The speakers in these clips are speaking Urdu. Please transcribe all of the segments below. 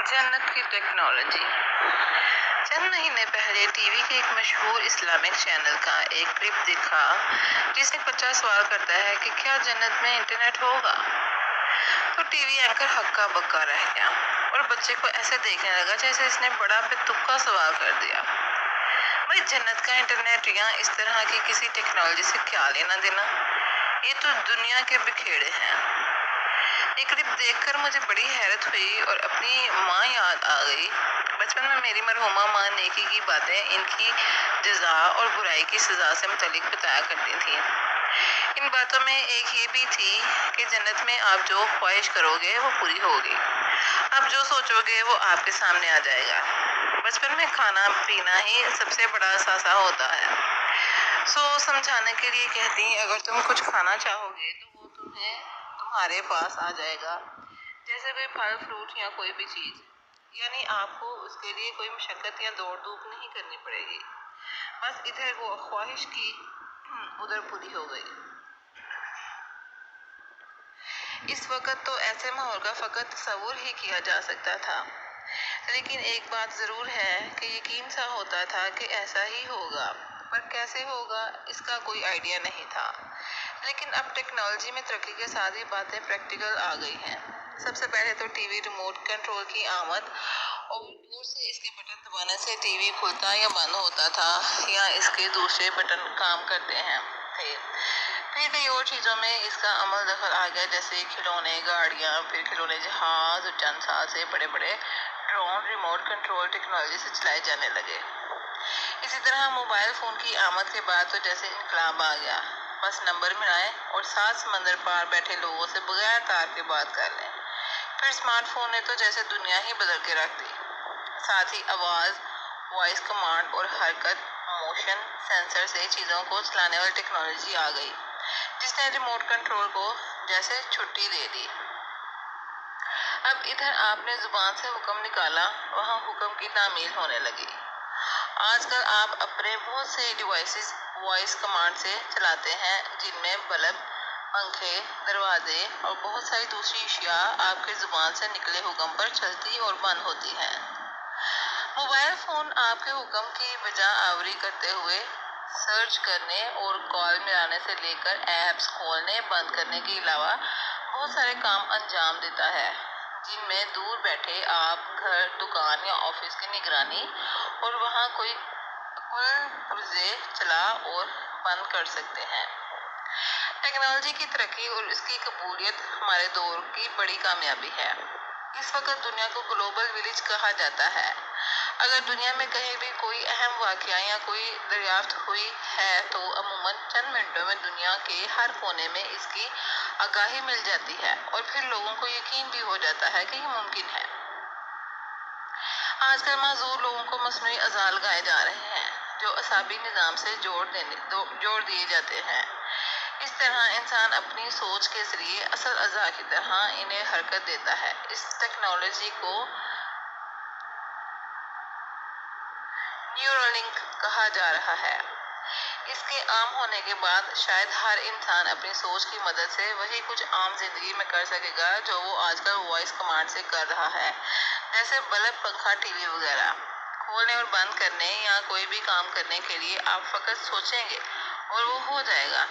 جنت کی ٹیکنالوجی۔ چند مہینے پہلے ٹی وی کے ایک مشہور اسلامک چینل کا ایک کلپ دیکھا جس میں بچہ سوال کرتا ہے کہ کیا جنت میں انٹرنیٹ ہوگا؟ تو ٹی وی اینکر ہکا بکا رہ گیا اور بچے کو ایسے دیکھنے لگا جیسے اس نے بڑا بے تکا سوال کر دیا۔ بھائی جنت کا انٹرنیٹ یا اس طرح کی کسی ٹیکنالوجی سے کیا لینا دینا؟ یہ تو دنیا کے بکھیڑے ہیں۔ یہ کلپ دیکھ کر مجھے بڑی حیرت ہوئی اور اپنی ماں یاد آ گئی۔ بچپن میں میری مرحومہ ماں نیکی کی باتیں ان کی جزا اور برائی کی سزا سے متعلق بتایا کرتی تھیں۔ ان باتوں میں ایک یہ بھی تھی کہ جنت میں آپ جو خواہش کرو گے وہ پوری ہوگی، آپ جو سوچو گے وہ آپ کے سامنے آ جائے گا۔ بچپن میں کھانا پینا ہی سب سے بڑا اثاثہ ہوتا ہے۔ سمجھانے کے لیے کہتی ہیں اگر تم کچھ کھانا چاہو گے تو وہ تمہارے پاس آ جائے گا، جیسے کوئی پھل فروٹ یا کوئی بھی چیز، یعنی آپ کو اس کے لیے کوئی مشقت یا دوڑ دھوپ نہیں کرنی پڑے گی، بس ادھر وہ خواہش کی ادھر پوری ہو گئی۔ اس وقت تو ایسے ماحول کا فقط تصور ہی کیا جا سکتا تھا، لیکن ایک بات ضرور ہے کہ یقین سا ہوتا تھا کہ ایسا ہی ہوگا، پر کیسے ہوگا اس کا کوئی آئیڈیا نہیں تھا۔ لیکن اب ٹیکنالوجی میں ترقی کے ساتھ یہ باتیں پریکٹیکل آ گئی ہیں۔ سب سے پہلے تو ٹی وی ریموٹ کنٹرول کی آمد، اور دور سے اس کے بٹن دبانے سے ٹی وی کھلتا یا بند ہوتا تھا یا اس کے دوسرے بٹن کام کرتے تھے۔ پھر کئی اور چیزوں میں اس کا عمل دخل آ گیا، جیسے کھلونے گاڑیاں، پھر کھلونے جہاز، اور چند سال سے بڑے بڑے ڈرون ریموٹ کنٹرول ٹیکنالوجی سے چلائے جانے لگے۔ اسی طرح موبائل فون کی آمد کے بعد تو جیسے انقلاب آ گیا، بس نمبر ملائیں اور 7 سمندر پار بیٹھے لوگوں سے بغیر تار کے بات کر لیں۔ پھر اسمارٹ فون نے تو جیسے دنیا ہی بدل کے رکھ دی۔ ساتھ ہی آواز، وائس کمانڈ اور حرکت موشن سینسر سے چیزوں کو چلانے والی ٹیکنالوجی آ گئی، جس نے ریموٹ کنٹرول کو جیسے چھٹی دے دی۔ اب ادھر آپ نے زبان سے حکم نکالا، وہاں حکم کی تعمیل ہونے لگی۔ آج کل آپ اپنے بہت سے ڈیوائسز وائس کمانڈ سے چلاتے ہیں، جن میں بلب، پنکھے، دروازے اور بہت ساری دوسری اشیاء آپ کے زبان سے نکلے حکم پر چلتی اور بند ہوتی ہیں۔ موبائل فون آپ کے حکم کی بجا آوری کرتے ہوئے سرچ کرنے اور کال ملانے سے لے کر ایپس کھولنے بند کرنے کے علاوہ بہت سارے کام انجام دیتا ہے، جن میں دور بیٹھے آپ گھر، دکان یا آفس کی نگرانی اور وہاں کوئی کل پرزے چلا اور بند کر سکتے ہیں۔ ٹیکنالوجی کی ترقی اور اس کی قبولیت ہمارے دور کی بڑی کامیابی ہے۔ اس وقت دنیا کو گلوبل ولیج کہا جاتا ہے۔ اگر دنیا میں کہیں بھی کوئی اہم واقعہ یا کوئی دریافت ہوئی ہے تو عموماً چند منٹوں میں دنیا کے ہر کونے میں اس کی آگاہی مل جاتی ہے، اور پھر لوگوں کو یقین بھی ہو جاتا ہے کہ یہ ممکن ہے۔ آج کل معذور لوگوں کو مصنوعی اعضاء لگائے جا رہے ہیں جو اعصابی نظام سے جوڑ دیے جاتے ہیں۔ اس طرح انسان اپنی سوچ کے ذریعے اصل اعضاء کی طرح انہیں حرکت دیتا ہے۔ اس ٹیکنالوجی کو نیورولنک کہا جا رہا ہے۔ اس کے عام ہونے کے بعد شاید ہر انسان اپنی سوچ کی مدد سے وہی کچھ عام زندگی میں کر سکے گا جو وہ آج کل وائس کمانڈ سے کر رہا ہے، جیسے بلب، پنکھا، ٹی وی وغیرہ۔ کھولنے اور بند کرنے یا کوئی بھی کام کرنے کے لیے آپ فقط سوچیں گے اور وہ ہو جائے گا۔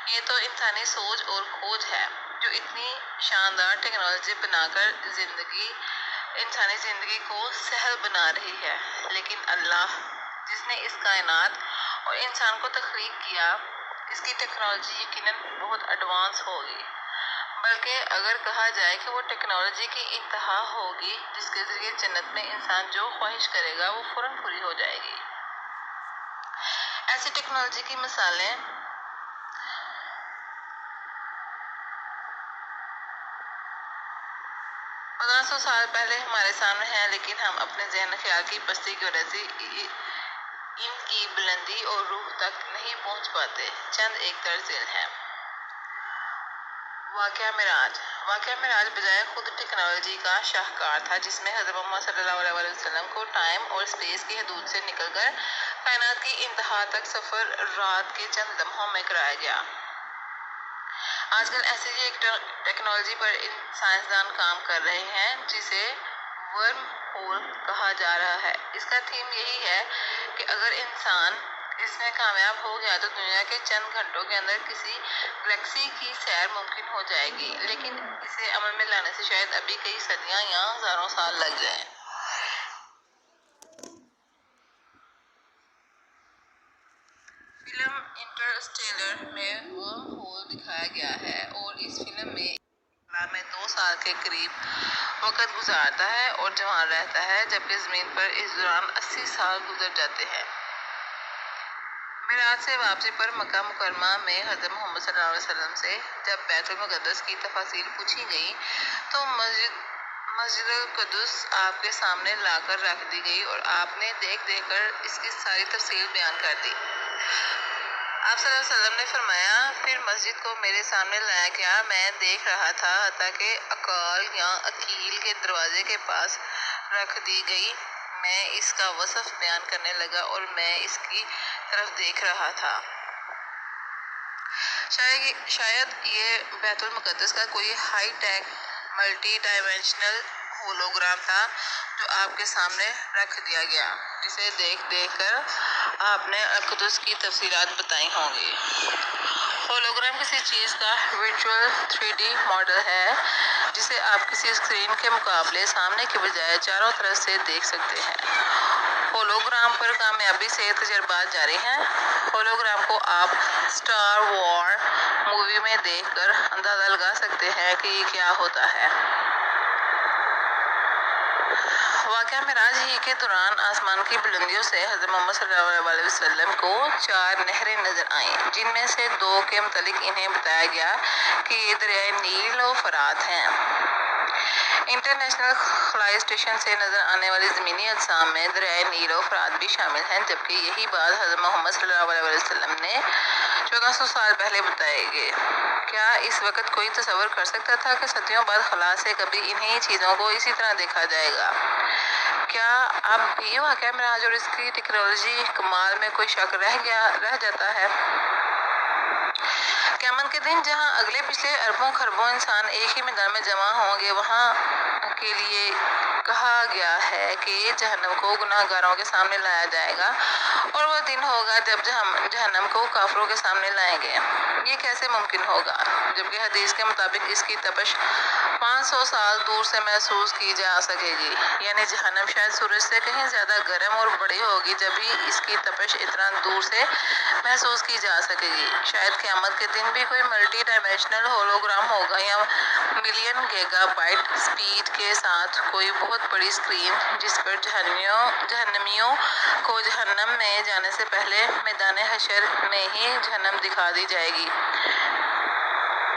یہ تو انسانی سوچ اور کھوج ہے جو اتنی شاندار ٹیکنالوجی بنا کر انسانی زندگی کو سہل بنا رہی ہے۔ لیکن اللہ جس نے اس کائنات اور انسان کو تخلیق کیا، اس کی ٹیکنالوجی یقیناً بہت ایڈوانس ہوگی، بلکہ اگر کہا جائے کہ وہ ٹیکنالوجی کی انتہا ہوگی جس کے ذریعے جنت میں انسان جو خواہش کرے گا وہ فوراً پوری ہو جائے گی۔ ایسی ٹیکنالوجی کی مثالیں 1500 سال پہلے ہمارے سامنے ہیں، لیکن ہم اپنے ذہن خیال کی پستی کی وجہ سے ان کی بلندی اور روح تک نہیں پہنچ پاتے۔ چند ایک طرز ذیل ہیں۔ واقعہ معراج بجائے خود ٹیکنالوجی کا شاہکار تھا، جس میں حضرت محمد صلی اللہ علیہ وسلم کو ٹائم اور اسپیس کی حدود سے نکل کر کائنات کی انتہا تک سفر رات کے چند لمحوں میں کرایا گیا۔ آج کل ایسے ہی ایک ٹیکنالوجی پر سائنسدان کام کر رہے ہیں جسے ورم ہول کہا جا رہا ہے۔ اس کا تھیم یہی ہے کہ اگر انسان اس میں کامیاب ہو گیا تو دنیا کے چند گھنٹوں کے اندر کسی گلیکسی کی سیر ممکن ہو جائے گی، لیکن اسے عمل میں لانے سے شاید ابھی کئی صدیاں یا ہزاروں سال لگ جائیں۔ فلم انٹرسٹیلر میں ورم ہول دکھایا گیا ہے اور اس فلم میں خلا میں 2 سال کے قریب وقت گزارتا ہے اور جوان رہتا ہے، جبکہ زمین پر اس دوران 80 سال گزر جاتے ہیں۔ معراج سے واپسی پر مکہ مکرمہ میں حضرت محمد صلی اللہ علیہ وسلم سے جب بیت المقدس کی تفاصیل پوچھی گئی تو مسجد القدس آپ کے سامنے لا کر رکھ دی گئی اور آپ نے دیکھ دیکھ کر اس کی ساری تفصیل بیان کر دی۔ آپ صلی اللہ علیہ وسلم نے فرمایا، پھر مسجد کو میرے سامنے لایا گیا، میں دیکھ رہا تھا حتیٰ کہ اکال یا اکیل کے دروازے کے پاس رکھ دی گئی۔ میں اس کا وصف بیان کرنے لگا اور میں اس کی طرف دیکھ رہا تھا۔ شاید یہ بیت المقدس کا کوئی high tech multi dimensional hologram تھا جو آپ کے سامنے رکھ دیا گیا، جسے دیکھ دیکھ کر آپ نے القدس کی تفصیلات بتائی ہوں گی۔ ہولوگرام کسی چیز کا ورچوئل 3D ماڈل ہے جسے آپ کسی اسکرین کے مقابلے سامنے کے بجائے چاروں طرف سے دیکھ سکتے ہیں۔ ہولوگرام پر کامیابی سے تجربات جاری ہیں۔ ہولوگرام کو آپ اسٹار وار مووی میں دیکھ کر اندازہ لگا سکتے ہیں کہ یہ کیا ہوتا ہے۔ واقعہ معراج ہی کے دوران آسمان کی بلندیوں سے حضرت محمد صلی اللہ علیہ وسلم کو 4 نہریں نظر آئیں، جن میں سے 2 کے متعلق انہیں بتایا گیا کہ یہ دریائے نیل و فرات ہیں۔ انٹرنیشنل خلائی اسٹیشن سے نظر آنے والی زمینی اجسام میں دریائے نیل و فرات بھی شامل ہیں، جبکہ یہی بات حضرت محمد صلی اللہ علیہ وسلم نے 1400 سال پہلے بتائی گئی۔ کیا اس وقت کوئی تصور کر سکتا تھا کہ صدیوں بعد خلا سے کبھی انہی چیزوں کو اسی طرح دیکھا جائے گا؟ کیا اب بھی واقعہ معراج اور اس کی ٹیکنالوجی کمال میں کوئی شک رہ جاتا ہے؟ قیامت کے دن جہاں اگلے پچھلے اربوں خربوں انسان ایک ہی میدان میں جمع ہوں گے، وہاں کے لیے کہا گیا ہے کہ جہنم کو گناہ گاروں کے سامنے لایا جائے گا اور وہ دن ہوگا جب جہنم کو کافروں کے سامنے لائیں گے۔ یہ کیسے ممکن ہوگا؟ جبکہ حدیث کے مطابق اس کی تپش 500 سال دور سے محسوس کی جا سکے گی، یعنی جہنم شاید سورج سے کہیں زیادہ گرم اور بڑی ہوگی جب ہی اس کی تپش اتنا دور سے محسوس کی جا سکے گی۔ شاید قیامت کے دن بھی کوئی ملٹی ڈائمینشنل ہولوگرام ہوگا یا ملین گیگا بائٹ سپیڈ کے ساتھ کوئی بہت بڑی اسکرین جس پر جہنمیوں کو جہنم میں جانے سے پہلے میدان حشر میں ہی جہنم دکھا دی جائے گی۔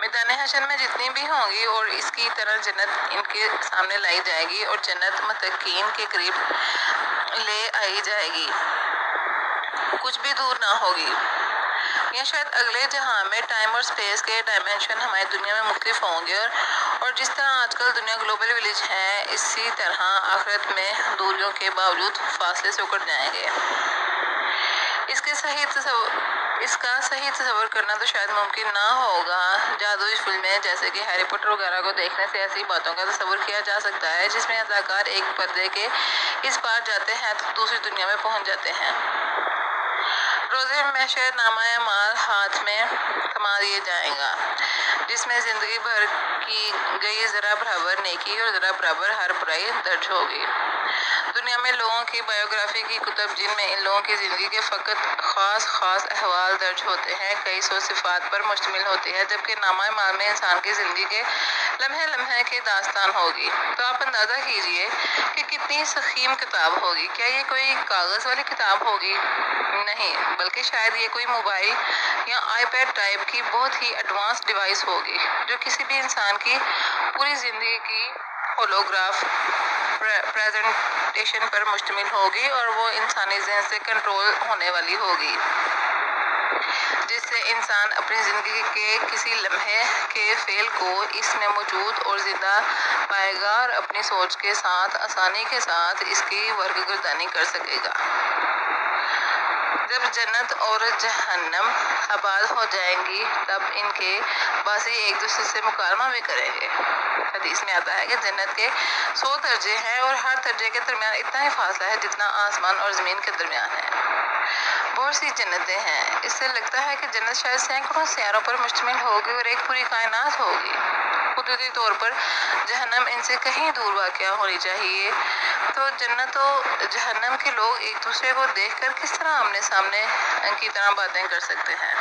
میدان حشر میں جتنی بھی ہوں گی اور اس کی طرح جنت ان کے سامنے لائی جائے گی اور جنت متقین کے قریب لے آئی جائے گی، کچھ بھی دور نہ ہوگی۔ یا شاید اگلے جہاں میں ٹائم اور سپیس کے ڈائمینشن ہماری دنیا میں مختلف ہوں گے اور جس طرح آج کل دنیا گلوبل ولیج ہے، اسی طرح آخرت میں دوریوں کے باوجود فاصلے سے اکٹ جائیں گے۔ اس کا صحیح تصور کرنا تو شاید ممکن نہ ہوگا۔ جادوئی فلمیں جیسے کہ ہیری پوٹر وغیرہ کو دیکھنے سے ایسی باتوں کا تصور کیا جا سکتا ہے جس میں اداکار ایک پردے کے اس پار جاتے ہیں تو دوسری دنیا میں پہنچ جاتے ہیں۔ روز محشر نامہ اعمال ہاتھ میں تھما دیا جائے گا، جس میں زندگی بھر کی گئی ذرا برابر نیکی اور ذرا برابر ہر برائی درج ہوگی۔ دنیا میں لوگوں کی بائیوگرافی کی کتب جن میں ان لوگوں کی زندگی کے فقط خاص احوال درج ہوتے ہیں، کئی سو صفات پر مشتمل ہوتی ہے، جبکہ نامہ اعمال میں انسان کی زندگی کے لمحے کی داستان ہوگی۔ تو آپ اندازہ کیجئے کہ کتنی ضخیم کتاب ہوگی۔ کیا یہ کوئی کاغذ والی کتاب ہوگی؟ نہیں، بلکہ شاید یہ کوئی موبائل یا آئی پیڈ ٹائپ کی بہت ہی ایڈوانس ڈیوائس ہوگی جو کسی بھی انسان کی پوری زندگی کی ہولوگراف پریزنٹیشن پر مشتمل ہوگی اور وہ انسانی ذہن سے کنٹرول ہونے والی ہوگی، جس سے انسان اپنی زندگی کے کسی لمحے کے فعل کو اس میں موجود اور زندہ پائے گا اور اپنی سوچ کے ساتھ آسانی کے ساتھ اس کی ورق گردانی کر سکے گا۔ جب جنت اور جہنم آباد ہو جائیں گی تب ان کے باسی ایک دوسرے سے مکالمہ بھی کریں گے۔ حدیث میں آتا ہے کہ جنت کے 100 درجے ہیں اور ہر درجے کے درمیان اتنا ہی فاصلہ ہے جتنا آسمان اور زمین کے درمیان ہے۔ بہت سی جنتیں ہیں، اس سے لگتا ہے کہ جنت شاید سینکڑوں سیاروں پر مشتمل ہوگی اور ایک پوری کائنات ہوگی۔ قدرتی طور پر جہنم ان سے کہیں دور واقع ہونی چاہیے، تو جنت و جہنم کے لوگ ایک دوسرے کو دیکھ کر کس طرح آمنے سامنے کی طرح باتیں کر سکتے ہیں؟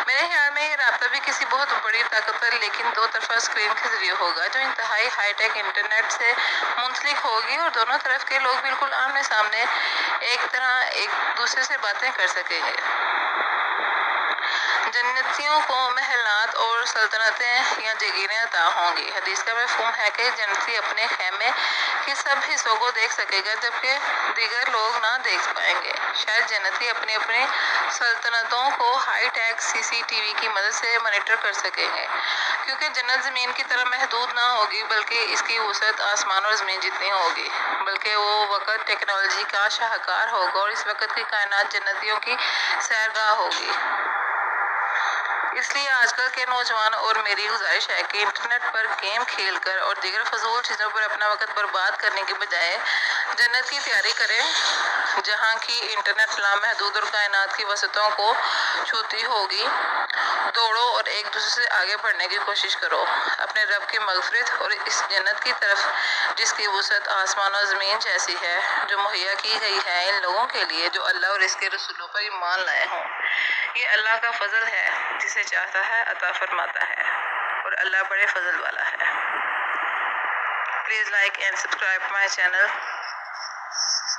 میرے خیال میں یہ رابطہ بھی کسی بہت بڑی طاقتور لیکن دو طرفہ اسکرین کے ذریعے ہوگا، جو انتہائی ہائی ٹیک انٹرنیٹ سے منسلک ہوگی اور دونوں طرف کے لوگ بالکل آمنے سامنے ایک دوسرے سے باتیں کر سکیں گے۔ جنتیوں کو محلات اور سلطنتیں یا جگیریں عطا ہوں گی۔ حدیث کا مفہوم ہے کہ جنتی اپنے خیمے کے سب حصوں کو دیکھ سکے گا جبکہ دیگر لوگ نہ دیکھ پائیں گے۔ شاید جنتی اپنی سلطنتوں کو ہائی ٹیک CCTV کی مدد سے مانیٹر کر سکیں گے، کیونکہ جنت زمین کی طرح محدود نہ ہوگی بلکہ اس کی وسعت آسمان اور زمین جتنی ہوگی، بلکہ وہ وقت ٹیکنالوجی کا شاہکار ہوگا اور اس وقت کی کائنات جنتیوں کی سیرگاہ ہوگی۔ اس لیے آج کل کے نوجوان اور میری گزارش ہے کہ انٹرنیٹ پر گیم کھیل کر اور دیگر فضول چیزوں پر اپنا وقت برباد کرنے کے بجائے جنت کی تیاری کریں جہاں کی انٹرنیٹ لامحدود اور کائنات کی وسعتوں کو چھوتی ہوگی۔ دوڑو اور ایک دوسرے سے آگے بڑھنے کی کوشش کرو، اپنے رب کی مغفرت اور اس جنت کی طرف جس کی وسعت آسمان اور زمین جیسی ہے، جو مہیا کی گئی ہے ان لوگوں کے لیے جو اللہ اور اس کے رسولوں پر ایمان لائے ہوں۔ یہ اللہ کا فضل ہے، جسے چاہتا ہے عطا فرماتا ہے، اور اللہ بڑے فضل والا ہے۔ Please like and subscribe my channel.